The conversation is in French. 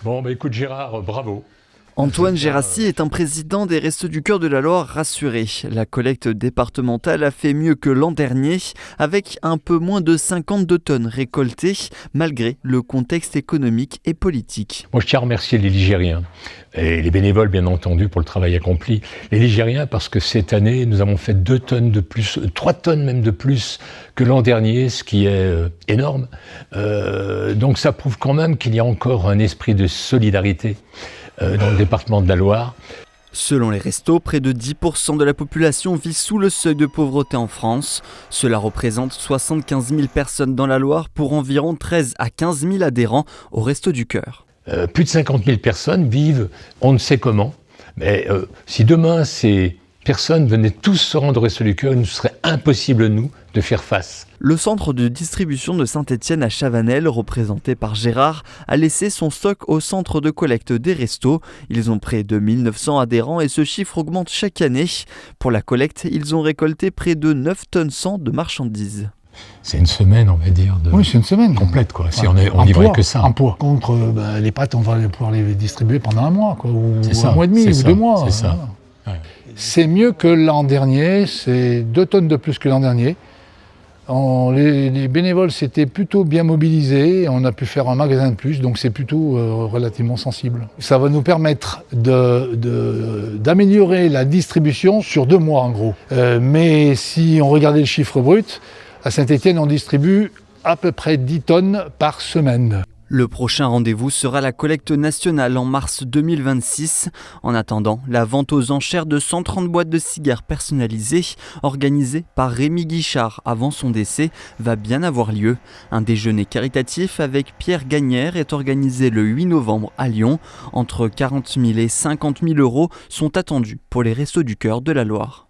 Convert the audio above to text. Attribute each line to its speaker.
Speaker 1: Bon, écoute Gérard, bravo.
Speaker 2: Antoine Gérassi est un président des Restos du Cœur de la Loire rassuré. La collecte départementale a fait mieux que l'an dernier, avec un peu moins de 52 tonnes récoltées, malgré le contexte économique et politique.
Speaker 1: Moi, je tiens à remercier les Ligériens et les bénévoles, bien entendu, pour le travail accompli. Les Ligériens, parce que cette année, nous avons fait 2 tonnes de plus, 3 tonnes même de plus que l'an dernier, ce qui est énorme. Donc ça prouve quand même qu'il y a encore un esprit de solidarité dans le département de la Loire.
Speaker 2: Selon les restos, près de 10% de la population vit sous le seuil de pauvreté en France. Cela représente 75 000 personnes dans la Loire pour environ 13 à 15 000 adhérents au Restos du Cœur.
Speaker 1: Plus de 50 000 personnes vivent, on ne sait comment, mais si demain ces personnes venaient tous se rendre au Restos du Cœur, il nous serait impossible, nous, de faire face.
Speaker 2: Le centre de distribution de Saint-Étienne à Chavanel, représenté par Gérard, a laissé son stock au centre de collecte des restos. Ils ont près de 1900 adhérents et ce chiffre augmente chaque année. Pour la collecte, ils ont récolté près de 9 tonnes 100 de marchandises.
Speaker 1: C'est une semaine, on va dire,
Speaker 3: oui, c'est une semaine
Speaker 1: complète, quoi. Si on livrait que ça.
Speaker 3: Un poids. Contre les pâtes, on va pouvoir les distribuer pendant un mois, quoi, ou
Speaker 1: ça,
Speaker 3: un mois et demi, ou
Speaker 1: ça,
Speaker 3: 2 mois.
Speaker 1: C'est ça.
Speaker 3: Ouais. C'est mieux que l'an dernier, c'est 2 tonnes de plus que l'an dernier. Les bénévoles s'étaient plutôt bien mobilisés, on a pu faire un magasin de plus, donc c'est plutôt relativement sensible. Ça va nous permettre d'améliorer la distribution sur 2 mois en gros. Mais si on regardait le chiffre brut, à Saint-Étienne on distribue à peu près 10 tonnes par semaine.
Speaker 2: Le prochain rendez-vous sera la collecte nationale en mars 2026. En attendant, la vente aux enchères de 130 boîtes de cigares personnalisées, organisée par Rémi Guichard avant son décès, va bien avoir lieu. Un déjeuner caritatif avec Pierre Gagnère est organisé le 8 novembre à Lyon. Entre 40 000 et 50 000 euros sont attendus pour les Restos du Cœur de la Loire.